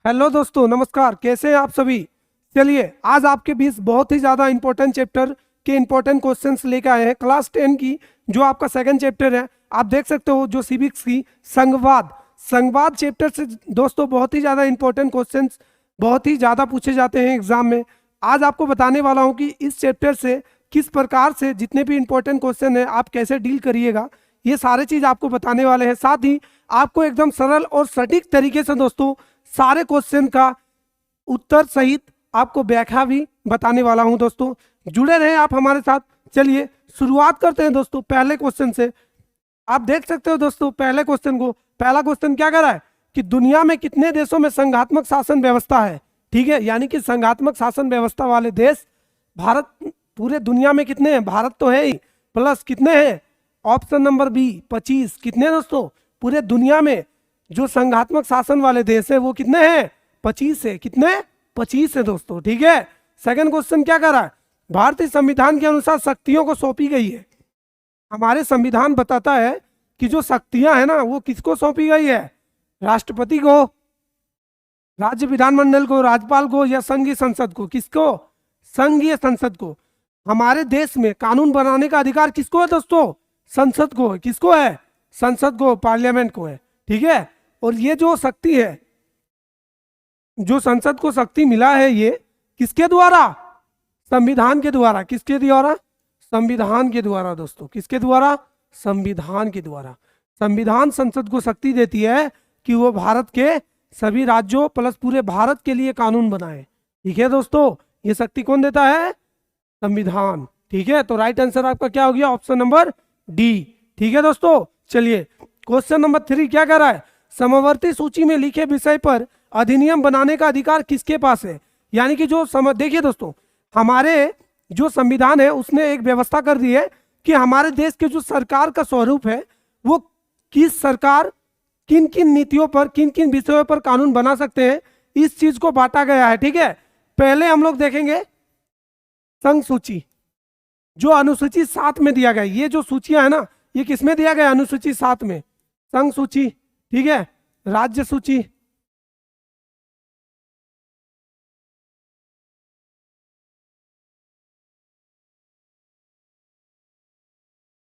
Hello दोस्तों, नमस्कार। कैसे हैं आप सभी। चलिए, आज आपके बीच बहुत ही ज़्यादा इंपॉर्टेंट चैप्टर के इंपॉर्टेंट क्वेश्चंस लेकर आए हैं। क्लास 10 की जो आपका सेकंड चैप्टर है, आप देख सकते हो, जो सिविक्स की संघवाद संघवाद चैप्टर से दोस्तों बहुत ही ज़्यादा इंपॉर्टेंट क्वेश्चंस बहुत ही ज़्यादा पूछे जाते हैं एग्जाम में। आज आपको बताने वाला हूँ कि इस चैप्टर से किस प्रकार से जितने भी इंपॉर्टेंट क्वेश्चन है आप कैसे डील करिएगा, ये सारे चीज़ आपको बताने वाले हैं। साथ ही आपको एकदम सरल और सटीक तरीके से दोस्तों सारे क्वेश्चन का उत्तर सहित आपको व्याख्या भी बताने वाला हूं। दोस्तों जुड़े रहें आप हमारे साथ। चलिए शुरुआत करते हैं दोस्तों पहले क्वेश्चन से। आप देख सकते हो दोस्तों पहले क्वेश्चन को। पहला क्वेश्चन क्या कह रहा है कि दुनिया में कितने देशों में संघात्मक शासन व्यवस्था है। ठीक है, यानी कि संघात्मक शासन व्यवस्था वाले देश भारत पूरे दुनिया में कितने हैं। भारत तो है ही, प्लस कितने हैं। Option number B 25। कितने दोस्तों पूरे दुनिया में जो संघात्मक शासन वाले देश है वो कितने हैं। 25 है। कितने 25 है दोस्तों। ठीक है, सेकंड क्वेश्चन क्या कर रहा है, भारतीय संविधान के अनुसार शक्तियों को सौंपी गई है। हमारे संविधान बताता है कि जो शक्तियां है ना वो किसको सौंपी गई है। राष्ट्रपति को, राज्य विधानमंडल को, राज्यपाल को, या संघीय संसद को। किसको, संघीय संसद को। हमारे देश में कानून बनाने का अधिकार किसको है दोस्तों, संसद को है। किसको है, संसद को, पार्लियामेंट को है। ठीक है, और ये जो शक्ति है, जो संसद को शक्ति मिला है, ये किसके द्वारा, संविधान के द्वारा। किसके द्वारा, संविधान के द्वारा दोस्तों। किसके द्वारा, संविधान के द्वारा। संविधान संसद को शक्ति देती है कि वो भारत के सभी राज्यों प्लस पूरे भारत के लिए कानून बनाए। ठीक है दोस्तों, ये शक्ति कौन देता है, संविधान। ठीक है, तो राइट आंसर आपका क्या हो गया, ऑप्शन नंबर डी। ठीक है दोस्तों, चलिए क्वेश्चन नंबर 3 क्या कह रहा है, समवर्ती सूची में लिखे विषय पर अधिनियम बनाने का अधिकार किसके पास है। यानी कि जो देखिए दोस्तों, हमारे जो संविधान है उसने एक व्यवस्था कर दी है कि हमारे देश के जो सरकार का स्वरूप है वो किस सरकार किन किन नीतियों पर, किन किन विषयों पर कानून बना सकते हैं, इस चीज को बांटा गया है। ठीक है, पहले हम लोग देखेंगे संघ सूची, जो अनुसूची 7 में दिया गया। ये जो सूचियां है ना, ये किसमें दिया गया, अनुसूची 7 में, संघ सूची। ठीक है, राज्य सूची,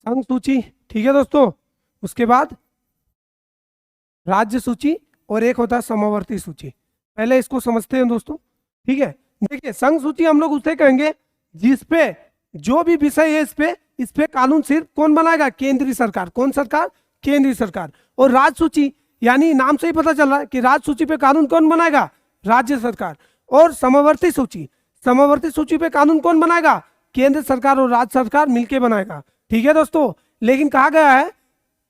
संघ सूची। ठीक है दोस्तों, उसके बाद राज्य सूची, और एक होता है समवर्ती सूची। पहले इसको समझते हैं दोस्तों। ठीक है, देखिए संघ सूची हम लोग उसे कहेंगे जिसपे जो भी विषय है इस पे कानून सिर्फ कौन बनाएगा, केंद्रीय सरकार। कौन सरकार, केंद्रीय सरकार। और राज्य सूची, यानी नाम से ही पता चल रहा है कि राज्य सूची पे कानून कौन बनाएगा, राज्य सरकार। और समवर्ती सूची, समवर्ती सूची पे कानून कौन बनाएगा, केंद्र सरकार और राज्य सरकार मिलकर बनाएगा। ठीक है दोस्तों, लेकिन कहा गया है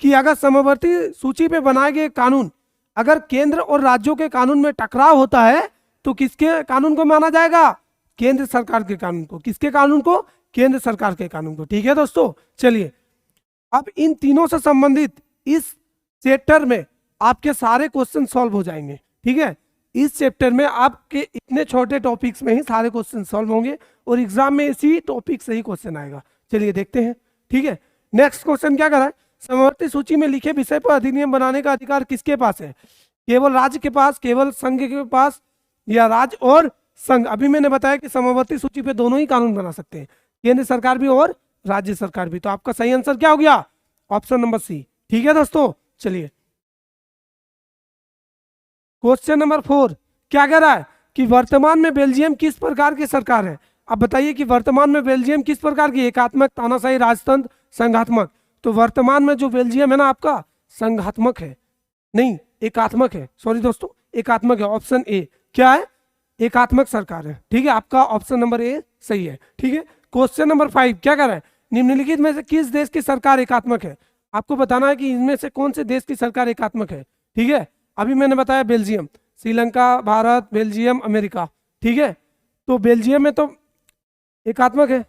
कि अगर समवर्ती सूची पे बनाए गए कानून अगर केंद्र और राज्यों के कानून में टकराव होता है तो किसके कानून को माना जाएगा, केंद्र सरकार के कानून को। किसके कानून को, केंद्र सरकार के कानून को। ठीक है दोस्तों, चलिए अब इन तीनों से संबंधित इस चैप्टर में आपके सारे क्वेश्चन सॉल्व हो जाएंगे। ठीक है, इस चैप्टर में आपके इतने छोटे टॉपिक्स में ही सारे क्वेश्चन सॉल्व होंगे और एग्जाम में इसी टॉपिक से ही क्वेश्चन आएगा। चलिए देखते हैं। ठीक है, नेक्स्ट क्वेश्चन क्या कर रहा है, समवर्ती सूची में लिखे विषय पर अधिनियम बनाने का अधिकार किसके पास है, केवल राज्य के पास, केवल संघ के पास, या राज्य और संघ। अभी मैंने बताया कि समवर्ती सूची पे दोनों ही कानून बना सकते हैं, केंद्र सरकार भी और राज्य सरकार भी। तो आपका सही आंसर क्या हो गया, ऑप्शन नंबर सी। ठीक है दोस्तों, चलिए क्वेश्चन नंबर 4 क्या कह रहा है कि वर्तमान में बेल्जियम किस प्रकार की सरकार है। अब बताइए कि वर्तमान में बेल्जियम किस प्रकार की, एकात्मक, तानाशाही, राजतंत्र, संघात्मक। तो वर्तमान में जो बेल्जियम है ना आपका, संघात्मक है, नहीं एकात्मक है। सॉरी दोस्तों, एकात्मक है। ऑप्शन ए क्या है, एकात्मक सरकार है। ठीक है, आपका ऑप्शन नंबर ए सही है। ठीक है, क्वेश्चन नंबर 5 क्या कर रहा है, निम्नलिखित में से किस देश की सरकार एकात्मक है। आपको बताना है कि इनमें से कौन से देश की सरकार एकात्मक है। ठीक है, अभी मैंने बताया Belgium, Sri Lanka, Bharat, Belgium, America. ठीक है, तो बेल्जियम में तो एकात्मक है।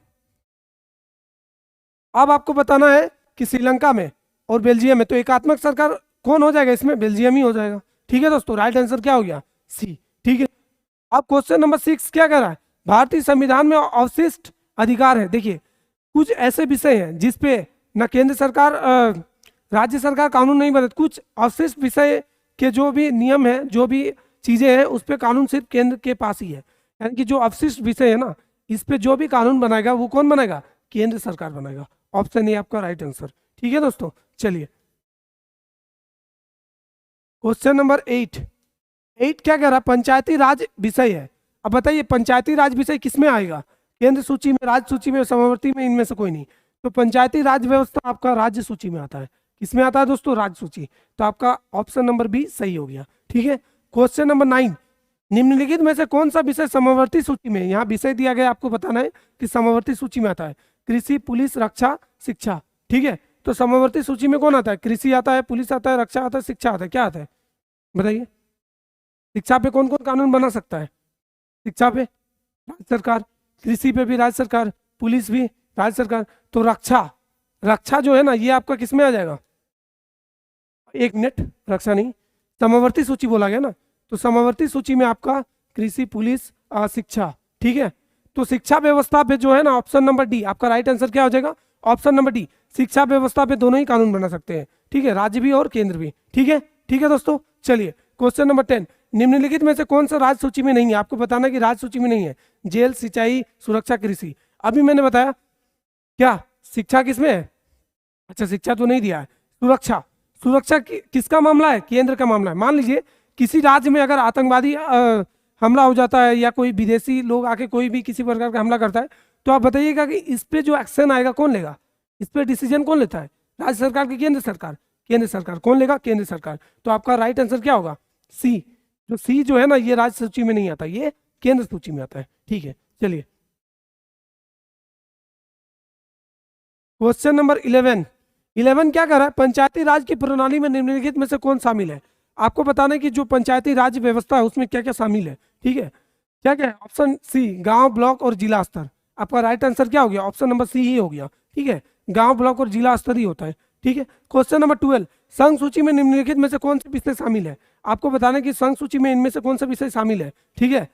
अब आपको बताना है कि श्रीलंका में और बेल्जियम में तो एकात्मक सरकार कौन हो जाएगा, इसमें बेल्जियम ही हो जाएगा। ठीक है दोस्तों, राइट आंसर क्या हो गया, सी। ठीक है, अब क्वेश्चन नंबर 6 क्या कर रहा है, भारतीय संविधान में अवशिष्ट अधिकार है। देखिए कुछ ऐसे विषय हैं जिसपे न केंद्र सरकार राज्य सरकार कानून नहीं बनाती, कुछ अवशिष्ट विषय के जो भी नियम है, जो भी चीजें हैं उस पर कानून सिर्फ केंद्र के पास ही है, यानी कि जो अवशिष्ट विषय है ना, इस पे जो भी कानून बनाएगा वो कौन बनाएगा? केंद्र सरकार बनाएगा। ऑप्शन ए आपका राइट आंसर। ठीक है दोस्तों, चलिए क्वेश्चन नंबर 8। 8 क्या कह रहा है? पंचायती राज विषय है। अब बताइए पंचायती राज विषय किस में आएगा? केंद्र सूची में, राज्य सूची में, समवर्ती में, इनमें से कोई नहीं। तो पंचायती राज व्यवस्था आपका राज्य सूची में आता है। किसमें आता है दोस्तों? राज्य सूची। तो आपका ऑप्शन नंबर बी सही हो गया। ठीक है, क्वेश्चन नंबर 9। निम्नलिखित में से कौन सा विषय समवर्ती सूची में, यहाँ विषय दिया गया आपको बताना है कि समवर्ती सूची में आता है। कृषि, पुलिस, रक्षा, शिक्षा। ठीक है, तो समवर्ती सूची में कौन आता है? कृषि आता है, पुलिस आता है, रक्षा आता है, शिक्षा आता है। क्या आता है बताइए? शिक्षा पे कौन कौन कानून बना सकता है? शिक्षा पे राज्य सरकार, कृषि पे भी राज्य सरकार, पुलिस भी राज्य सरकार। तो रक्षा, रक्षा जो है ना ये आपका किस में आ जाएगा? एक मिनट, रक्षा नहीं, समवर्ती सूची बोला गया ना, तो समवर्ती सूची में आपका कृषि, पुलिस, शिक्षा। ठीक है, तो शिक्षा व्यवस्था पे जो है ना ऑप्शन नंबर डी आपका राइट आंसर क्या हो जाएगा? ऑप्शन नंबर डी, शिक्षा व्यवस्था पे दोनों ही कानून बना सकते हैं। ठीक है, राज्य भी और केंद्र भी। ठीक है, ठीक है दोस्तों, चलिए क्वेश्चन नंबर 10। निम्नलिखित में से कौन सा राज्य सूची में नहीं है? आपको बताना है कि राज्य सूची में नहीं है। जेल, सिंचाई, सुरक्षा, कृषि। अभी मैंने बताया क्या शिक्षा किसमें है? अच्छा, शिक्षा तो नहीं दिया है। सुरक्षा, सुरक्षा किसका मामला है? केंद्र का मामला है। मान लीजिए किसी राज्य में अगर आतंकवादी हमला हो जाता है या कोई विदेशी लोग आके कोई भी किसी प्रकार का हमला करता है, तो आप बताइएगा कि इस पे जो एक्शन आएगा कौन लेगा? इस पे डिसीजन कौन लेता है? राज्य सरकार की केंद्र सरकार? केंद्र सरकार। कौन लेगा? केंद्र सरकार। तो आपका राइट आंसर क्या होगा? सी। जो सी जो है ना ये राज्य सूची में नहीं आता, ये केंद्र सूची में आता है। ठीक है, चलिए क्वेश्चन नंबर 11। 11 क्या कर रहा है? पंचायती राज की प्रणाली में निम्नलिखित में से कौन शामिल है? आपको बताना है कि जो पंचायती राज व्यवस्था है उसमें क्या क्या शामिल है। ठीक है, क्या क्या है? ऑप्शन सी गांव, ब्लॉक और जिला स्तर। आपका राइट आंसर क्या हो गया? ऑप्शन नंबर सी ही हो गया। ठीक है, गांव, ब्लॉक और जिला स्तर ही होता है। ठीक है, क्वेश्चन नंबर 12। संघ सूची में निम्नलिखित में से कौन से विषय शामिल है? आपको बताना है कि संघ सूची में इनमें से कौन सा विषय शामिल है। ठीक है,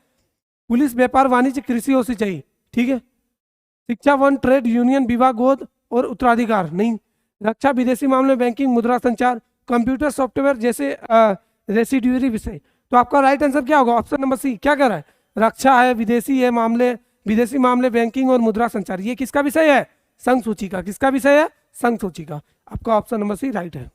पुलिस, व्यापार, वाणिज्य, कृषि और सिंचाई। ठीक है, शिक्षा, वन, ट्रेड यूनियन, विवाह, गोद और उत्तराधिकार नहीं। रक्षा, विदेशी मामले, बैंकिंग, मुद्रा, संचार, कंप्यूटर सॉफ्टवेयर जैसे रेसिड्यूरी विषय। तो आपका राइट आंसर क्या होगा? Option number C. क्या कर रहा है? रक्षा है, विदेशी है मामले, विदेशी मामले, बैंकिंग और मुद्रा संचार। ये किसका विषय है? संघ सूची का। किसका विषय है? संघ सूची का। आपका ऑप्शन नंबर सी राइट है।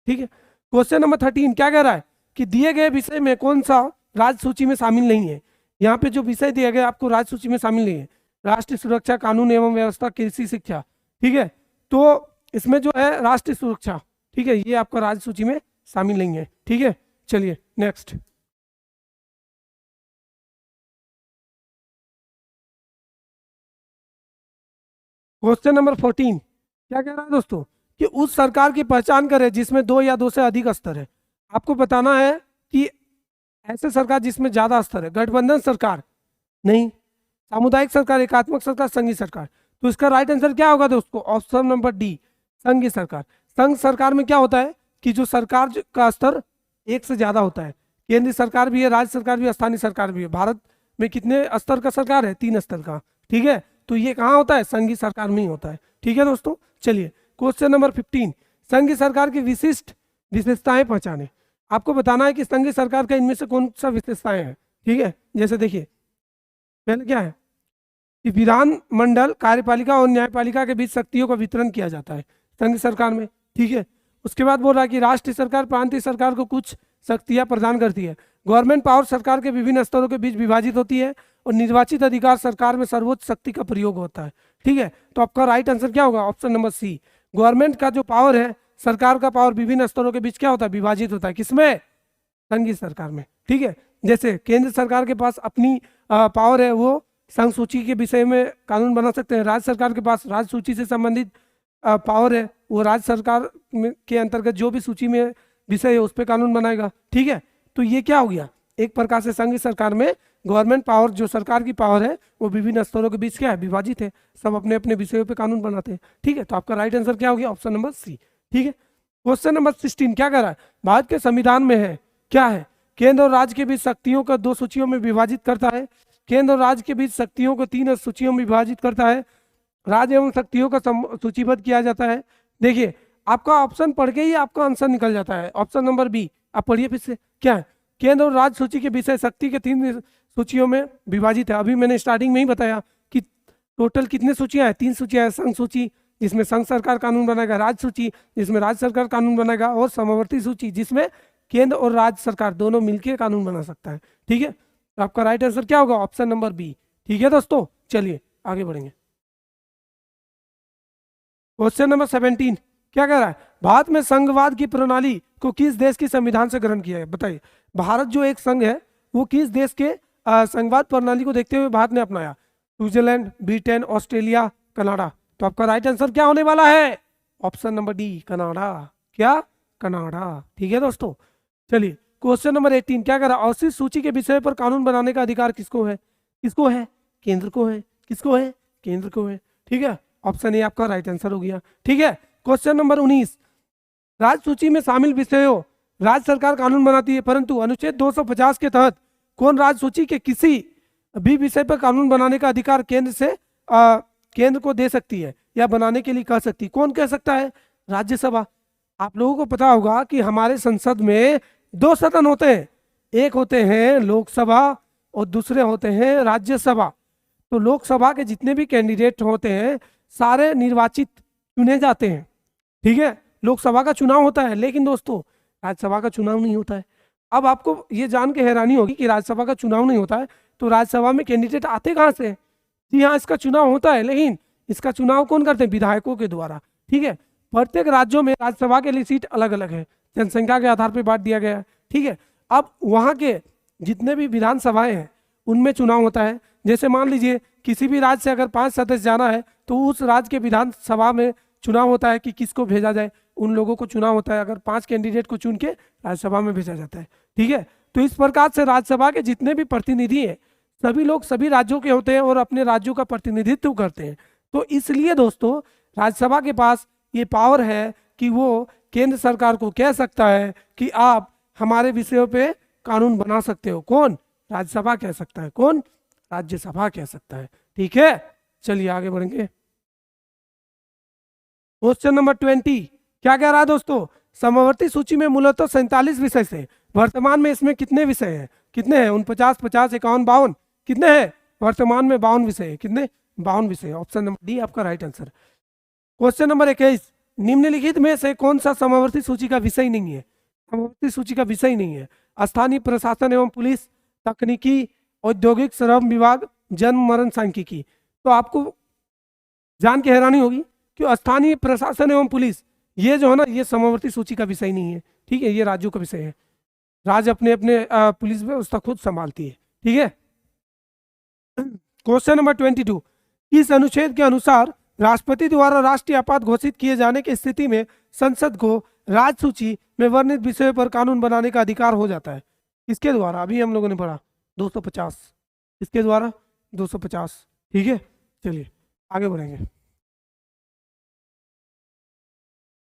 ठीक है, क्वेश्चन नंबर 13 क्या कह रहा है कि दिए गए विषय में कौन सा राज्य सूची में शामिल नहीं है? यहाँ पे जो विषय दिया गया आपको राज्य सूची में शामिल नहीं है। राष्ट्रीय सुरक्षा, कानून एवं व्यवस्था, कृषि, शिक्षा। ठीक है, तो इसमें जो है राष्ट्रीय सुरक्षा, ठीक है, ये आपका राज्य सूची में शामिल नहीं है। ठीक है, चलिए नेक्स्ट क्वेश्चन नंबर 14 क्या कह रहा है दोस्तों कि उस सरकार की पहचान करें जिसमें दो या दो से अधिक स्तर है। आपको बताना है कि ऐसे सरकार जिसमें ज्यादा स्तर है। गठबंधन सरकार नहीं, सामुदायिक सरकार, एकात्मक सरकार, संघीय सरकार। तो इसका राइट आंसर क्या होगा दोस्तों? ऑप्शन नंबर डी संघीय सरकार। संघ सरकार में क्या होता है कि जो सरकार का स्तर एक से ज्यादा होता है। केंद्रीय सरकार भी है, राज्य सरकार भी है, स्थानीय सरकार भी है। भारत में कितने स्तर का सरकार है? 3 स्तर का। ठीक है, तो ये कहाँ होता है? संघीय सरकार में ही होता है। ठीक है दोस्तों, चलिए क्वेश्चन नंबर 15। संघीय सरकार की विशिष्ट विशेषताएं पहचाने। आपको बताना है कि संघीय सरकार का इनमें से कौन सा विशेषताएं हैं। ठीक है, जैसे देखिए पहले क्या है कि विधान मंडल, कार्यपालिका और न्यायपालिका के बीच शक्तियों का वितरण किया जाता है संघ सरकार में। ठीक है, उसके बाद बोल रहा है कि राष्ट्रीय सरकार प्रांतीय सरकार को कुछ शक्तियां प्रदान करती है। गवर्नमेंट पावर सरकार के विभिन्न स्तरों के बीच विभाजित होती है और निर्वाचित अधिकार सरकार में सर्वोच्च शक्ति का प्रयोग होता है। ठीक है, तो आपका राइट आंसर क्या होगा? ऑप्शन नंबर सी। गवर्नमेंट का जो पावर है, सरकार का पावर विभिन्न स्तरों के बीच क्या होता है? विभाजित होता है। किसमें? संघीय सरकार में। ठीक है, जैसे केंद्र सरकार के पास अपनी पावर है, वो संघ सूची के विषय में कानून बना सकते हैं। राज्य सरकार के पास राज्य सूची से संबंधित पावर है, वो राज्य सरकार के अंतर्गत जो भी सूची में विषय है उस पर कानून बनाएगा। ठीक है, तो ये क्या हो गया? एक प्रकार से संघीय सरकार में गवर्नमेंट पावर, जो सरकार की पावर है, वो विभिन्न स्तरों के बीच क्या है? विभाजित है। सब अपने अपने विषयों पे कानून बनाते हैं। ठीक है, तो आपका राइट आंसर क्या हो गया? Option number C. ठीक है, क्वेश्चन नंबर 16 क्या कह रहा है? भारत के संविधान में है क्या है? केंद्र और राज्य के बीच शक्तियों को 2 सूचियों में विभाजित करता है। केंद्र और राज्य के बीच शक्तियों को 3 सूचियों में विभाजित करता है। राज्य एवं शक्तियों का सूचीबद्ध किया जाता है। देखिए आपका ऑप्शन पढ़ के ही आपका आंसर निकल जाता है। ऑप्शन नंबर बी आप पढ़िए फिर से। क्या है? केंद्र और राज्य सूची के विषय शक्ति के 3 सूचियों में विभाजित है। अभी मैंने स्टार्टिंग में ही बताया कि टोटल कितने सूचियां हैं, 3 सूचियां हैं। संघ सूची जिसमें संघ सरकार कानून बनाएगा, राज्य सूची जिसमें राज्य सरकार कानून बनाएगा, और समवर्ती सूची जिसमें केंद्र और राज्य सरकार दोनों मिलकर कानून बना सकता है। ठीक है, तो आपका राइट आंसर क्या होगा? Option number B. ठीक है दोस्तों, चलिए आगे बढ़ेंगे। क्वेश्चन नंबर 17 क्या कह रहा है? भारत में संघवाद की प्रणाली को किस देश के संविधान से ग्रहण किया है? बताइए, भारत जो एक संघ है वो किस देश के संघवाद प्रणाली को देखते हुए भारत ने अपनाया? Switzerland, Britain, Australia, Canada. तो आपका राइट आंसर क्या होने वाला है? Option number D, Canada. क्या? कनाडा। ठीक है दोस्तों, चलिए क्वेश्चन नंबर 18 क्या कह रहा है? अवशिष्ट सूची के विषय पर कानून बनाने का अधिकार किसको है? किसको है? केंद्र को है। किसको है? केंद्र को है। ठीक है, ऑप्शन ए आपका राइट आंसर हो गया। ठीक है, क्वेश्चन नंबर 19 राज्य सूची में शामिल विषयों राज्य सरकार कानून बनाती है, परंतु अनुच्छेद 250 के तहत कौन राज्य सूची के किसी भी विषय पर कानून बनाने का अधिकार केंद्र से केंद्र को दे सकती है या बनाने के लिए कह सकती है? कौन कह सकता है? राज्यसभा। आप लोगों को पता होगा कि हमारे संसद में 2 सदन होते हैं, एक होते हैं लोकसभा और दूसरे होते हैं राज्यसभा। तो लोकसभा के जितने भी कैंडिडेट होते हैं सारे निर्वाचित चुने जाते हैं। ठीक है, लोकसभा का चुनाव होता है, लेकिन दोस्तों राज्यसभा का चुनाव नहीं होता है। अब आपको ये जान के हैरानी होगी कि राज्यसभा का चुनाव नहीं होता है तो राज्यसभा में कैंडिडेट आते कहाँ से? जी हाँ, इसका चुनाव होता है, लेकिन इसका चुनाव कौन करते हैं? विधायकों के द्वारा। ठीक है, प्रत्येक राज्यों में राज्यसभा के लिए सीट अलग अलग है, जनसंख्या के आधार पर बांट दिया गया है। ठीक है, अब वहाँ के जितने भी विधानसभाएं हैं उनमें चुनाव होता है। जैसे मान लीजिए किसी भी राज्य से अगर 5 सदस्य जाना है तो उस राज्य के विधानसभा में चुनाव होता है कि किसको भेजा जाए, उन लोगों को चुनाव होता है। अगर 5 कैंडिडेट को चुन के राज्यसभा में भेजा जाता है। ठीक है, तो इस प्रकार से राज्यसभा के जितने भी प्रतिनिधि हैं सभी लोग सभी राज्यों के होते हैं और अपने राज्यों का प्रतिनिधित्व करते हैं। तो इसलिए दोस्तों राज्यसभा के पास ये पावर है कि वो केंद्र सरकार को कह सकता है कि आप हमारे विषयों पे कानून बना सकते हो। कौन? राज्यसभा कह सकता है। कौन? राज्यसभा कह सकता है। ठीक है, चलिए आगे बढ़ेंगे। क्वेश्चन नंबर 20 क्या कह रहा है दोस्तों? समवर्ती सूची में मूलतः 47 विषय थे, वर्तमान में इसमें कितने विषय हैं? कितने हैं? 49, 50, 51, 52। कितने हैं? वर्तमान में 52 विषय है। कितने? 52 विषय। ऑप्शन नंबर डी आपका राइट आंसर। क्वेश्चन नंबर 21 निम्नलिखित में से कौन सा समवर्ती सूची का विषय नहीं है? समवर्ती सूची का विषय नहीं है। स्थानीय प्रशासन एवं पुलिस, तकनीकी, औद्योगिक, श्रम विभाग, जन्म मरण सांख्यिकी। तो आपको जान के हैरानी होगी कि स्थानीय प्रशासन एवं पुलिस ये जो है ना ये समवर्ती सूची का विषय नहीं है। ठीक है, ये राज्यों का विषय है। राज्य अपने अपने पुलिस व्यवस्था खुद संभालती है। ठीक है, क्वेश्चन नंबर 22 इस अनुच्छेद के अनुसार राष्ट्रपति द्वारा राष्ट्रीय आपात घोषित किए जाने की स्थिति में संसद को राज्य सूची में वर्णित विषयों पर कानून बनाने का अधिकार हो जाता है। इसके द्वारा अभी हम लोगों ने पढ़ा 250, इसके द्वारा 250। ठीक है, चलिए आगे बढ़ेंगे।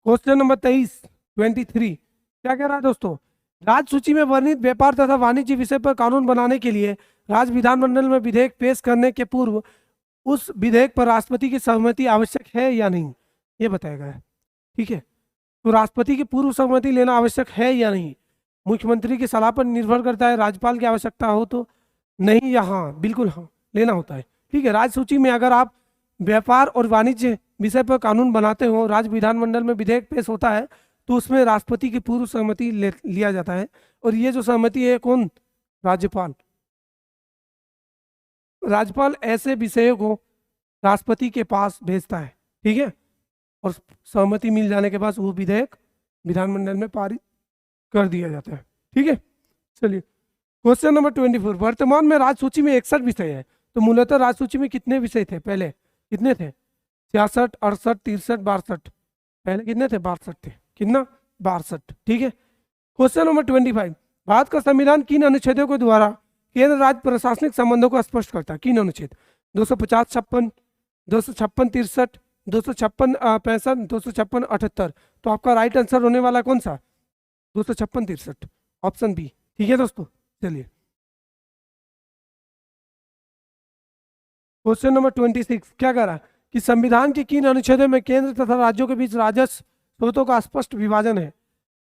क्वेश्चन नंबर 23 क्या कह रहा है दोस्तों? राज्य सूची में वर्णित व्यापार तथा वाणिज्य विषय पर कानून बनाने के लिए राज्य विधानमंडल में विधेयक पेश करने के पूर्व उस विधेयक पर राष्ट्रपति की सहमति आवश्यक है या नहीं, ये बताया गया है। ठीक है, तो राष्ट्रपति की पूर्व सहमति लेना आवश्यक है या नहीं? मुख्यमंत्री की सलाह पर निर्भर करता है। राज्यपाल की आवश्यकता हो तो नहीं या हाँ? बिल्कुल हाँ, लेना होता है। ठीक है, राज्य सूची में अगर आप व्यापार और वाणिज्य विषय पर कानून बनाते हो, राज्य विधानमंडल में विधेयक पेश होता है तो उसमें राष्ट्रपति की पूर्व सहमति लिया जाता है। और ये जो सहमति है कौन? राज्यपाल। राज्यपाल ऐसे विषयों को राष्ट्रपति के पास भेजता है। ठीक है, और सहमति मिल जाने के बाद वो विधेयक विधानमंडल में पारित कर दिया जाता है। ठीक है, चलिए क्वेश्चन नंबर 24 वर्तमान में राज्य सूची में 61 विषय है, तो मूलतः राज्य सूची में कितने विषय थे? पहले कितने थे? 66, 68, 63, 62। पहले कितने थे? 62 थे। कितना? 62। ठीक है, क्वेश्चन नंबर 25 भारत का संविधान किन अनुच्छेदों के द्वारा केंद्र राज्य प्रशासनिक संबंधों को स्पष्ट करता है? किन अनुच्छेद? 250, 56, 256, 63, 256, 65, 256, 78। तो आपका राइट आंसर होने वाला कौन सा? 256, 63, ऑप्शन बी। ठीक है दोस्तों, चलिए क्वेश्चन नंबर 26 क्या कह रहा है कि संविधान के किन अनुच्छेदों में केंद्र तथा राज्यों के बीच राजस्व स्रोतों का स्पष्ट विभाजन है?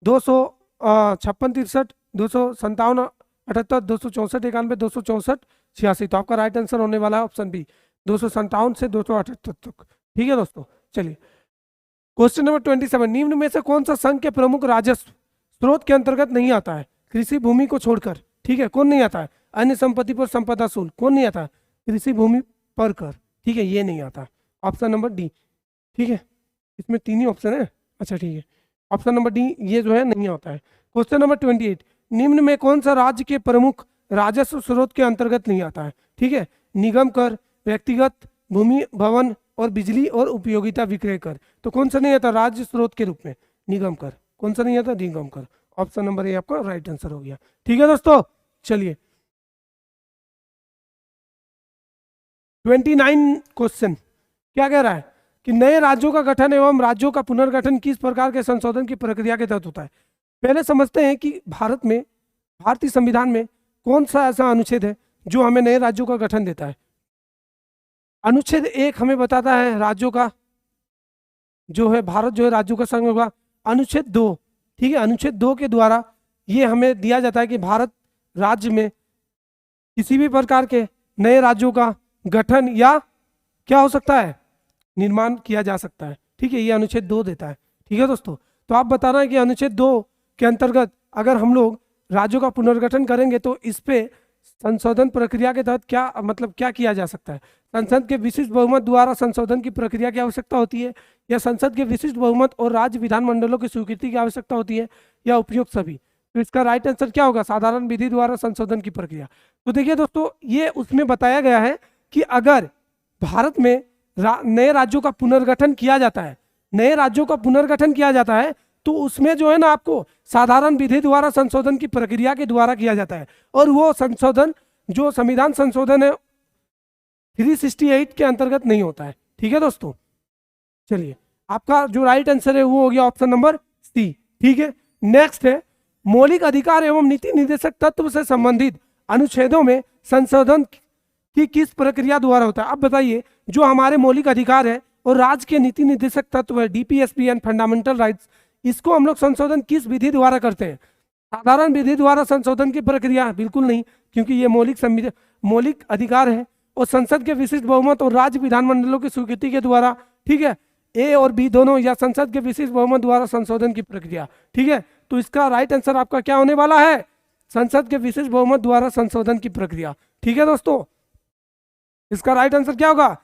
256, 63, 257, 78, 264, 91, 264, 86। तो आपका राइट आंसर होने वाला है ऑप्शन बी, 257 से 278 तक। ठीक है दोस्तों, चलिए क्वेश्चन नंबर 27, निम्न में से कौन सा संघ के प्रमुख राजस्व स्रोत के अंतर्गत नहीं आता है? कृषि भूमि को छोड़कर, ठीक है, कौन नहीं आता है? अन्य संपत्ति पर संपदा शुल्क, कौन नहीं आता है? कृषि भूमि पर कर, ठीक है, ये नहीं आता। ऑप्शन नंबर डी, ठीक है, इसमें 3 ही ऑप्शन है, अच्छा ठीक है, ऑप्शन नंबर डी ये जो है नहीं आता है। क्वेश्चन नंबर 28, निम्न में कौन सा राज्य के प्रमुख राजस्व स्रोत के अंतर्गत नहीं आता है? ठीक है, निगम कर, व्यक्तिगत भूमि भवन और बिजली और उपयोगिता विक्रय कर। तो कौन सा नहीं आता राज्य स्रोत के रूप में? निगम कर। कौन सा नहीं आता? निगम कर। ऑप्शन नंबर ए आपका राइट आंसर हो गया। ठीक है दोस्तों, चलिए 29 क्वेश्चन क्या कह रहा है कि नए राज्यों का गठन एवं राज्यों का पुनर्गठन किस प्रकार के संशोधन की प्रक्रिया के तहत होता है? पहले समझते हैं कि भारत में, भारतीय संविधान में कौन सा ऐसा अनुच्छेद है जो हमें नए राज्यों का गठन देता है? अनुच्छेद 1 हमें बताता है राज्यों का जो है, भारत जो है राज्यों का संघ होगा। अनुच्छेद 2, ठीक है, अनुच्छेद 2 के द्वारा ये हमें दिया जाता है कि भारत राज्य में किसी भी प्रकार के नए राज्यों का गठन या क्या हो सकता है, निर्माण किया जा सकता है। ठीक है, ये अनुच्छेद 2 देता है। ठीक है दोस्तों, तो आप बता रहे हैं कि अनुच्छेद 2 के अंतर्गत अगर हम लोग राज्यों का पुनर्गठन करेंगे तो इस पे संशोधन प्रक्रिया के तहत क्या मतलब क्या किया जा सकता है? संसद के विशिष्ट बहुमत द्वारा संशोधन की प्रक्रिया की आवश्यकता होती है, या संसद के विशिष्ट बहुमत और राज्य विधानमंडलों की स्वीकृति की आवश्यकता होती है, या उपयुक्त सभी? तो इसका राइट आंसर क्या होगा? साधारण विधि द्वारा संशोधन की प्रक्रिया। तो देखिए दोस्तों, ये उसमें बताया गया है कि अगर भारत में नए राज्यों का पुनर्गठन किया जाता है, नए राज्यों का पुनर्गठन किया जाता है, तो उसमें जो है ना आपको साधारण विधि द्वारा संशोधन की प्रक्रिया के द्वारा किया जाता है। और वो संशोधन जो संविधान संशोधन है 368 के अंतर्गत नहीं होता है। ठीक है दोस्तों, चलिए आपका जो राइट आंसर है वो हो गया ऑप्शन नंबर सी। ठीक है, नेक्स्ट है मौलिक अधिकार एवं नीति निर्देशक तत्व से संबंधित अनुच्छेदों में संशोधन की किस प्रक्रिया द्वारा होता है? अब बताइए, जो हमारे मौलिक अधिकार है और राज्य के नीति निर्देशक तत्व है डीपीएसपी एंड फंडामेंटल राइट्स, इसको हम लोग संशोधन किस विधि द्वारा करते हैं? साधारण विधि द्वारा संशोधन की प्रक्रिया बिल्कुल नहीं, क्योंकि ये मौलिक अधिकार है और संसद के विशिष्ट बहुमत और राज्य विधानमंडलों की स्वीकृति के द्वारा। ठीक है, ए और बी दोनों, या संसद के विशिष्ट बहुमत द्वारा संशोधन की प्रक्रिया। ठीक है, तो इसका राइट आंसर आपका क्या होने वाला है? संसद के विशिष्ट बहुमत द्वारा संशोधन की प्रक्रिया। ठीक है दोस्तों, इसका राइट आंसर क्या होगा?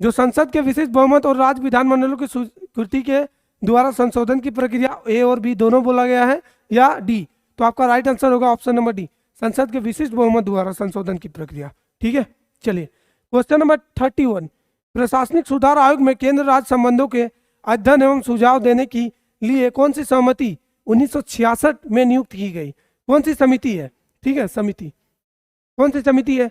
जो संसद के विशिष्ट बहुमत और राज्य विधानमंडलों की स्वीकृति के द्वारा संशोधन की प्रक्रिया, ए और बी दोनों बोला गया है, या डी? तो आपका राइट आंसर होगा ऑप्शन नंबर डी, संसद के विशिष्ट बहुमत द्वारा संशोधन की प्रक्रिया। ठीक है, चलिए क्वेश्चन नंबर 31, प्रशासनिक सुधार आयोग में केंद्र राज्य संबंधों के अध्ययन एवं सुझाव देने के लिए कौन सी समिति 1966 में नियुक्त की गई? कौन सी समिति है? ठीक है, समिति कौन सी समिति है?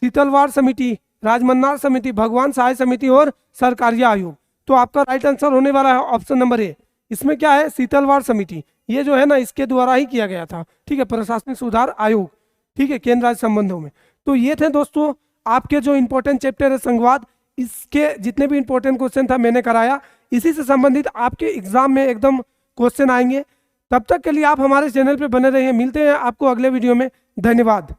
शीतलवाड़ समिति, राजमन्नार समिति, भगवान सहाय समिति और सरकारिया आयोग। तो आपका राइट आंसर होने वाला है ऑप्शन नंबर ए। इसमें क्या है? शीतलवाड़ समिति, ये जो है ना इसके द्वारा ही किया गया था। ठीक है, प्रशासनिक सुधार आयोग, ठीक है, केंद्र राज्य संबंधों में। तो ये थे दोस्तों आपके जो इंपॉर्टेंट चैप्टर है संघवाद, इसके जितने भी इंपॉर्टेंट क्वेश्चन था मैंने कराया। इसी से संबंधित आपके एग्जाम में एकदम क्वेश्चन आएंगे। तब तक के लिए आप हमारे चैनल पे बने रहिए। मिलते हैं आपको अगले वीडियो में। धन्यवाद।